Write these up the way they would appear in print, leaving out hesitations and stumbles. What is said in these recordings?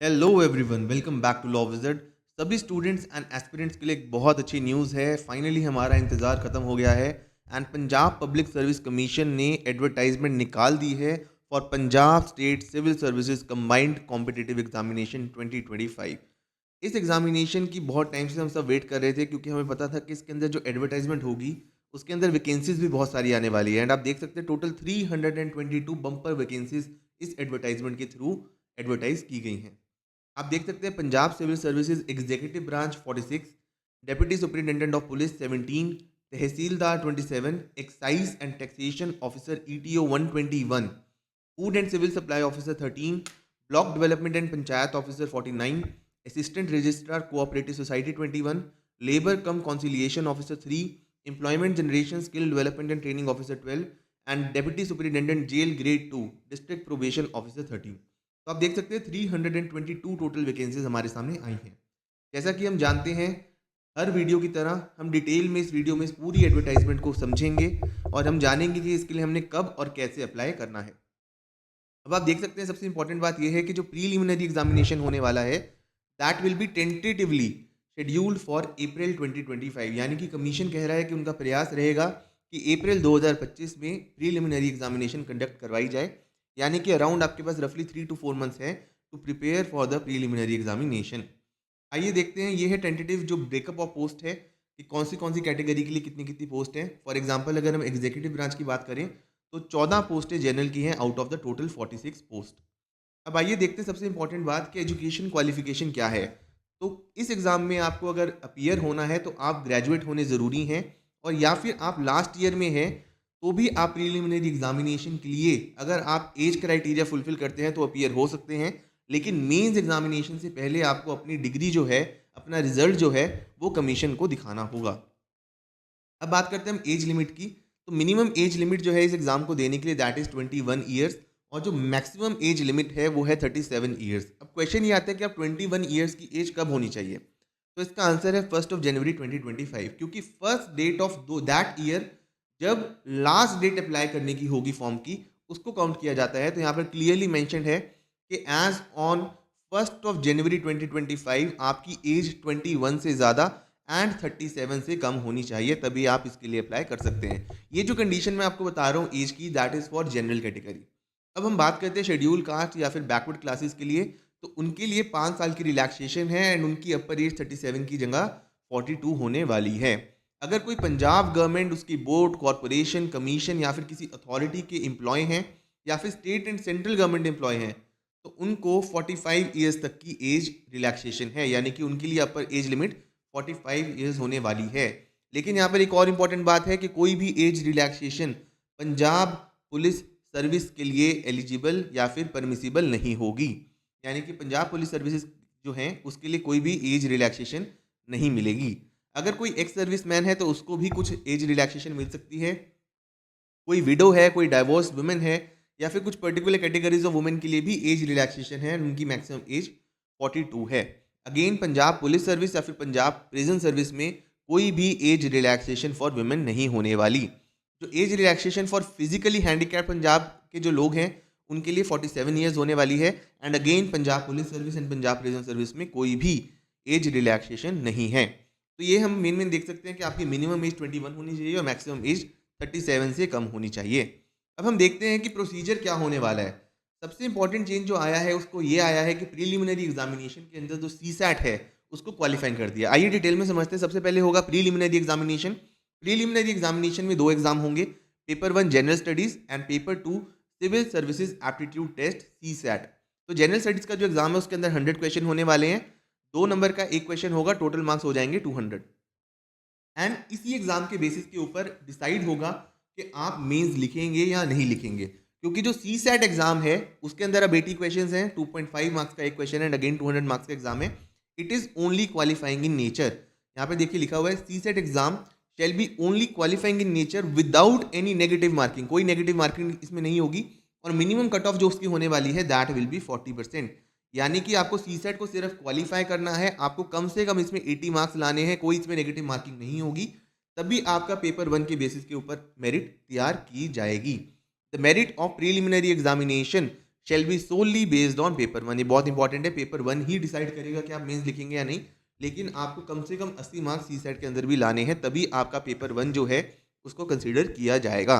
Hello everyone, welcome back to law wizard. सभी students and aspirants के लिए एक बहुत अच्छी न्यूज़ है। फाइनली हमारा इंतज़ार ख़त्म हो गया है and Punjab public service commission ने एडवर्टाइजमेंट निकाल दी है for Punjab state civil services combined competitive examination 2025। इस एग्जामिनेशन की बहुत टाइम से हम सब वेट कर रहे थे, क्योंकि हमें पता था कि इसके अंदर जो एडवर्टाइजमेंट होगी उसके अंदर वैकेंसीज भी बहुत सारी आने वाली है। एंड आप देख सकते हैं टोटल 322 बम्पर वैकेंसीज इस एडवर्टाइजमेंट के थ्रू एडवर्टाइज की गई हैं। आप देख सकते हैं Punjab civil services executive branch 46, deputy superintendent of police 17, tehsildar 27, excise and taxation officer ETO 121, food and civil supply officer 13, block development and panchayat officer 49, assistant registrar cooperative society 21, labour cum conciliation officer 3, employment generation skill development and training officer 12 and deputy superintendent jail grade 2 district probation officer 13। तो आप देख सकते हैं 322 total vacancies हमारे सामने आई हैं। जैसा कि हम जानते हैं, हर वीडियो की तरह हम डिटेल में इस वीडियो में इस पूरी एडवर्टाइजमेंट को समझेंगे और हम जानेंगे कि इसके लिए हमने कब और कैसे अप्लाई करना है। अब आप देख सकते हैं सबसे इंपॉर्टेंट बात यह है कि जो प्रीलिमिनरी एग्जामिनेशन होने वाला है that will be tentatively scheduled for अप्रैल 2025। यानी कि कमीशन कह रहा है कि उनका प्रयास रहेगा कि अप्रैल 2025 में प्रीलिमिनरी एग्जामिनेशन कंडक्ट करवाई जाए। यानी कि अराउंड आपके पास रफली 3 to 4 months है to prepare for the preliminary examination. आइए देखते हैं, ये है टेंटेटिव जो ब्रेकअप ऑफ पोस्ट है कि कौन सी कैटेगरी के लिए कितनी कितनी पोस्ट है। फॉर एग्जांपल अगर हम एग्जीक्यूटिव ब्रांच की बात करें तो 14 पोस्टें जनरल की हैं out of the total 46 post. अब आइए देखते हैं सबसे इंपॉर्टेंट बात कि एजुकेशन क्वालिफिकेशन क्या है। तो इस एग्ज़ाम में आपको अगर अपीयर होना है तो आप ग्रेजुएट होने ज़रूरी हैं, और या फिर आप लास्ट ईयर में हैं तो भी आप प्रीलिमिनरी एग्जामिनेशन के लिए अगर आप एज क्राइटेरिया फुलफिल करते हैं तो अपीयर हो सकते हैं। लेकिन मेंस एग्जामिनेशन से पहले आपको अपनी डिग्री जो है, अपना रिजल्ट जो है, वो कमीशन को दिखाना होगा। अब बात करते हैं हम एज लिमिट की। तो मिनिमम एज लिमिट जो है इस एग्ज़ाम को देने के लिए दैट इज़ 21 ईयर्स, और जो मैक्सिमम एज लिमिट है वो है 37 ईयर्स। अब क्वेश्चन ये आता है कि अब 21 ईयर्स की एज कब होनी चाहिए। तो इसका आंसर है 1 जनवरी 2025, क्योंकि first date of that year जब लास्ट डेट अप्लाई करने की होगी फॉर्म की, उसको काउंट किया जाता है। तो यहाँ पर क्लियरली मैंशनड है कि एज ऑन 1 जनवरी 2025 आपकी एज 21 से ज़्यादा एंड 37 से कम होनी चाहिए, तभी आप इसके लिए अप्लाई कर सकते हैं। ये जो कंडीशन मैं आपको बता रहा हूँ एज की, that is for general category. अब हम बात करते हैं शेड्यूल कास्ट या फिर बैकवर्ड क्लासेस के लिए। तो उनके लिए 5 साल की रिलैक्सेशन है एंड उनकी अपर एज 37 की जगह 42 होने वाली है। अगर कोई पंजाब गवर्नमेंट, उसकी बोर्ड, कॉरपोरेशन, कमीशन या फिर किसी अथॉरिटी के एम्प्लॉय हैं या फिर state and central government employ हैं, तो उनको 45 ईयर्स तक की एज रिलैक्सेशन है। यानी कि उनके लिए अपर एज लिमिट 45 ईयर्स होने वाली है। लेकिन यहाँ पर एक और इम्पॉर्टेंट बात है कि कोई भी age relaxation Punjab police service के लिए एलिजिबल या फिर परमिसिबल नहीं होगी। यानी कि पंजाब पुलिस सर्विसेज जो हैं उसके लिए कोई भी एज रिलैक्सेशन नहीं मिलेगी। अगर कोई एक्स सर्विस मैन है तो उसको भी कुछ एज रिलैक्सेशन मिल सकती है। कोई विडो है, कोई डाइवोर्स वुमेन है, या फिर कुछ पर्टिकुलर कैटेगरीज ऑफ वुमेन के लिए भी एज रिलैक्सेशन है, उनकी मैक्सिमम एज 42 है। अगेन पंजाब पुलिस सर्विस या फिर पंजाब प्रिजन सर्विस में कोई भी एज रिलैक्सेशन फॉर वुमेन नहीं होने वाली। जो age relaxation for physically handicap Punjab के जो लोग हैं उनके लिए 47 ईयर्स होने वाली है। And again Punjab police service and Punjab prison service में कोई भी एज रिलैक्सेशन नहीं है। तो ये हम मेन देख सकते हैं कि आपकी मिनिमम एज 21 होनी चाहिए और मैक्सिमम एज 37 से कम होनी चाहिए। अब हम देखते हैं कि प्रोसीजर क्या होने वाला है। सबसे इंपॉर्टेंट चेंज जो आया है उसको ये आया है कि प्रीलिमिनरी एग्जामिनेशन के अंदर जो सीसैट है उसको क्वालिफाई कर दिया। आइए डिटेल में समझते हैं। सबसे पहले होगा प्रीलिमिनरी एग्जामिनेशन। प्रीलिमिनरी एग्जामिनेशन में 2 एग्जाम होंगे, paper 1 general studies and paper 2 civil services aptitude test CSAT. तो जनरल स्टडीज का जो एग्जाम है उसके अंदर 100 क्वेश्चन होने वाले हैं। 2 नंबर का एक क्वेश्चन होगा, टोटल मार्क्स हो जाएंगे 200। एंड इसी एग्जाम के बेसिस के ऊपर डिसाइड होगा कि आप मेंस लिखेंगे या नहीं लिखेंगे। क्योंकि जो सी सेट एग्जाम है उसके अंदर अब 80 क्वेश्चन हैं, 2.5 मार्क्स का एक क्वेश्चन है, अगेन 200 मार्क्स का एग्जाम है। It is only qualifying in nature. यहाँ पे देखिए लिखा हुआ है CSAT exam shall be only qualifying in nature without any negative marking. कोई नेगेटिव मार्किंग इसमें नहीं होगी। और मिनिमम कट ऑफ जो उसकी होने वाली है दैट विल बी 40%। यानी कि आपको सी सेट को सिर्फ क्वालिफाई करना है, आपको कम से कम इसमें 80 मार्क्स लाने हैं, कोई इसमें नेगेटिव मार्किंग नहीं होगी। तभी आपका पेपर 1 के बेसिस के ऊपर मेरिट तैयार की जाएगी। The merit of preliminary examination shall be solely based on paper one. ये बहुत इंपॉर्टेंट है, पेपर वन ही डिसाइड करेगा कि आप मेंस लिखेंगे या नहीं, लेकिन आपको कम से कम 80 मार्क्स सी सेट के अंदर भी लाने हैं, तभी आपका पेपर वन जो है उसको कंसीडर किया जाएगा।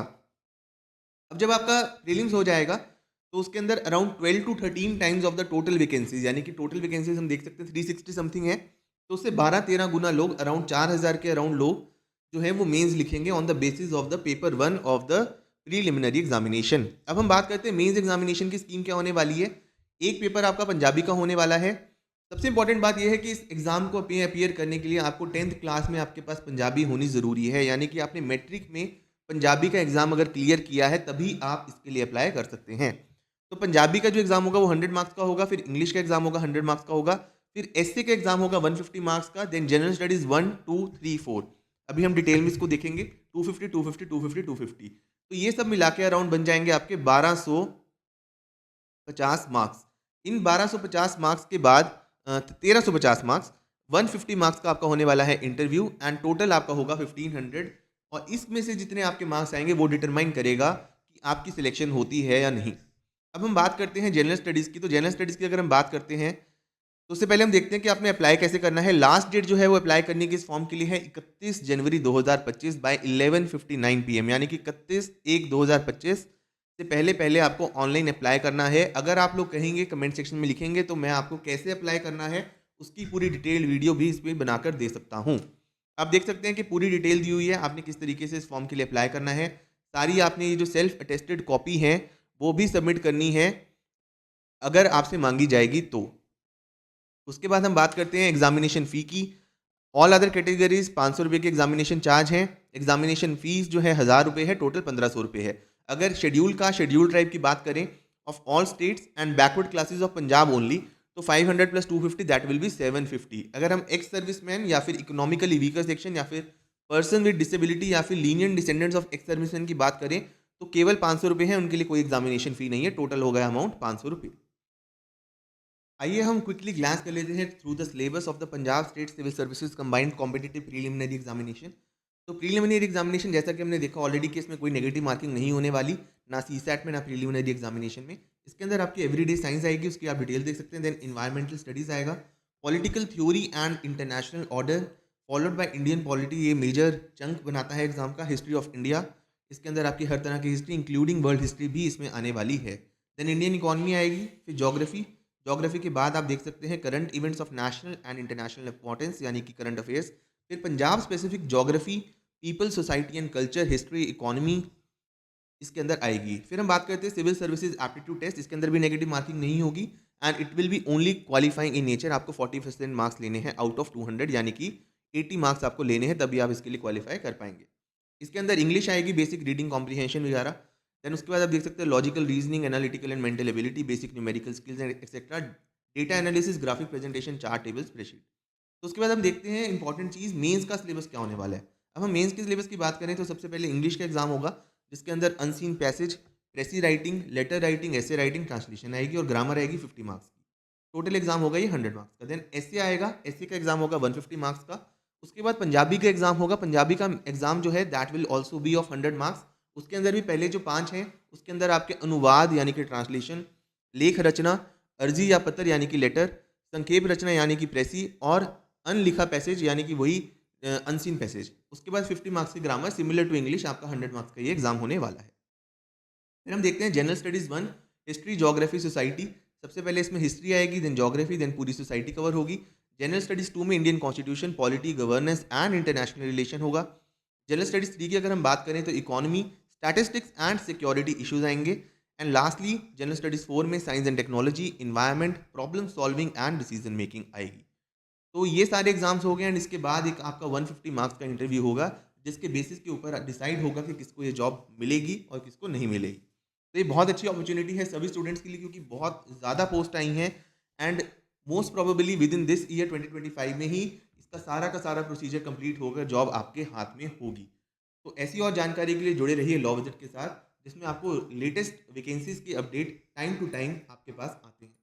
अब जब आपका प्रीलिम्स हो जाएगा तो उसके अंदर around 12 to 13 times of the total vacancies, यानी कि टोटल वैकेंसीज हम देख सकते हैं 360 समथिंग है, तो उससे 12-13 गुना लोग, अराउंड 4000 के अराउंड लोग जो है वो मेंस लिखेंगे on the basis of the paper one of the preliminary examination. अब हम बात करते हैं मेंस एग्जामिनेशन की स्कीम क्या होने वाली है। एक पेपर आपका पंजाबी का होने वाला है। सबसे इंपॉर्टेंट बात यह है कि इस एग्जाम को अपीयर करने के लिए आपको 10th क्लास में आपके पास पंजाबी होनी ज़रूरी है, यानी कि आपने मैट्रिक में पंजाबी का एग्जाम अगर क्लियर किया है तभी आप इसके लिए अप्लाई कर सकते हैं। तो पंजाबी का जो एग्जाम होगा वो 100 मार्क्स का होगा, फिर इंग्लिश का एग्जाम होगा 100 मार्क्स का होगा, फिर एसए का एग्जाम होगा 150 मार्क्स का, देन जनरल स्टडीज 1 2 3 4। अभी हम डिटेल में इसको देखेंगे, 250 250 250 250, तो ये सब मिला के अराउंड बन जाएंगे आपके 1250 मार्क्स। इन 1250 मार्क्स के बाद 1350 मार्क्स, 150 मार्क्स का आपका होने वाला है इंटरव्यू, एंड टोटल आपका होगा 1500। और इसमें से जितने आपके मार्क्स आएंगे वो डिटरमाइन करेगा कि आपकी सिलेक्शन होती है या नहीं। अब हम बात करते हैं जनरल स्टडीज़ की। तो जनरल स्टडीज़ की अगर हम बात करते हैं तो उससे पहले हम देखते हैं कि आपने अप्लाई कैसे करना है। लास्ट डेट जो है वो अप्लाई करने की इस फॉर्म के लिए है 31 जनवरी 2025 बाय 11:59 PM, यानी कि 31/1/2025 से पहले पहले आपको ऑनलाइन अप्लाई करना है। अगर आप लोग कहेंगे, कमेंट सेक्शन में लिखेंगे, तो मैं आपको कैसे अप्लाई करना है उसकी पूरी डिटेल वीडियो भी इसमें बनाकर दे सकता हूँ। आप देख सकते हैं कि पूरी डिटेल दी हुई है, आपने किस तरीके से इस फॉर्म के लिए अप्लाई करना है। सारी आपने ये जो सेल्फ अटेस्टेड कॉपी है वो भी सबमिट करनी है अगर आपसे मांगी जाएगी तो। उसके बाद हम बात करते हैं एग्जामिनेशन फ़ी की। ऑल अदर कैटेगरीज 500 रुपये की एग्जामिनेशन चार्ज है। एग्जामिनेशन फीस जो है 1000 रुपये है, टोटल 1500 रुपये है। अगर शेड्यूल ट्राइब की बात करें of all states and backward classes of Punjab only, तो 500 प्लस 250 दैट विल बी 750। अगर हम एक्स सर्विसमैन या फिर इकोनॉमिकली वीकर सेक्शन या फिर पर्सन विद डिसेबिलिटी या फिर lenient descendants of ex serviceman की बात करें तो केवल 500 रुपये है, उनके लिए कोई एग्जामिनेशन फी नहीं है। टोटल हो गया अमाउंट 500 रुपये। आइए हम क्विकली ग्लांस कर लेते हैं through the syllabus of the Punjab state civil services combined competitive preliminary examination. तो प्रीलिमिनरी एग्जामिनेशन जैसा कि हमने देखा ऑलरेडी कि इसमें कोई नेगेटिव मार्किंग नहीं होने वाली, ना सीसैट में ना प्रीलिमिनरी एग्जामिनेशन में। इसके अंदर आपकी एवरीडे साइंस आएगी, उसकी आप डिटेल देख सकते हैं। देन इन्वायरमेंटल स्टडीज़ आएगा, political theory and international order, followed by Indian polity. ये मेजर चंक बनाता है एग्जाम का। हिस्ट्री ऑफ इंडिया, इसके अंदर आपकी हर तरह की हिस्ट्री इंक्लूडिंग वर्ल्ड हिस्ट्री भी इसमें आने वाली है। देन इंडियन इकॉनमी आएगी, फिर ज्योग्राफी के बाद आप देख सकते हैं current events of national and international importance, यानी कि करंट अफेयर्स। फिर Punjab specific geography, people, society and culture, history, economy इसके अंदर आएगी। फिर हम बात करते हैं सिविल सर्विसेज एप्टीट्यूड टेस्ट। इसके अंदर भी नेगेटिव मार्किंग नहीं होगी and it will be only qualifying in nature. आपको 40% मार्क्स लेने हैं आउट ऑफ 200, यानी कि 80 मार्क्स आपको लेने हैं, तभी आप इसके लिए क्वालिफाई कर पाएंगे। इसके अंदर इंग्लिश आएगी, बेसिक रीडिंग कॉम्प्रीहेंशन वगैरह। देन उसके बाद आप देख सकते हैं logical reasoning, analytical and mental ability, basic numerical skills and etcetera, data analysis, graphic presentation, chart, table, spreadsheet. तो उसके बाद हम देखते हैं इंपॉर्टेंट चीज़, मेंस का सिलेबस क्या होने वाला है। अब हम मेंस के सिलेबस की बात करें तो सबसे पहले इंग्लिश का एग्जाम होगा, जिसके अंदर unseen passage, precis writing, letter writing, essay writing, translation आएगी और ग्रामर आएगी 50 मार्क्स की। टोटल एग्जाम होगा ये 100 मार्क्स का। देन एसए आएगा, एसए का एग्जाम होगा 150 मार्क्स का। उसके बाद पंजाबी का एग्जाम होगा, पंजाबी का एग्जाम जो है that will also be of 100 marks. उसके अंदर भी पहले जो 5 हैं उसके अंदर आपके अनुवाद यानी कि ट्रांसलेशन, लेख रचना, अर्जी या पत्र यानी कि लेटर, संक्षेप रचना यानी कि प्रेसी, और अनलिखा पैसेज यानी कि वही अनसीन पैसेज। उसके बाद 50 मार्क्स की ग्रामर, सिमिलर टू इंग्लिश आपका 100 मार्क्स का ये एग्जाम होने वाला है। फिर हम देखते हैं general studies 1, history, geography, society. सबसे पहले इसमें हिस्ट्री आएगी, देन ज्योग्राफी, देन पूरी सोसाइटी कवर होगी। जनरल स्टडीज़ 2 में Indian constitution, polity, governance and international relation होगा। जनरल स्टडीज़ 3 की अगर हम बात करें तो economy, statistics and security issues आएंगे। एंड लास्टली जनरल स्टडीज़ 4 में science and technology, environment, problem solving and decision making आएगी। तो ये सारे एग्जाम्स हो गए एंड इसके बाद एक आपका 150 मार्क्स का इंटरव्यू होगा, जिसके बेसिस के ऊपर डिसाइड होगा कि किसको ये जॉब मिलेगी और किसको नहीं मिलेगी। तो ये बहुत अच्छी अपॉर्चुनिटी है सभी स्टूडेंट्स के लिए, क्योंकि बहुत ज़्यादा पोस्ट आई हैं and most probably with in this year 2025 में ही इसका सारा का सारा प्रोसीजर कंप्लीट होकर जॉब आपके हाथ में होगी। तो ऐसी और जानकारी के लिए जुड़े रहिए लॉ विजिट के साथ, जिसमें आपको लेटेस्ट वैकेंसीज की अपडेट टाइम टू टाइम आपके पास आते हैं।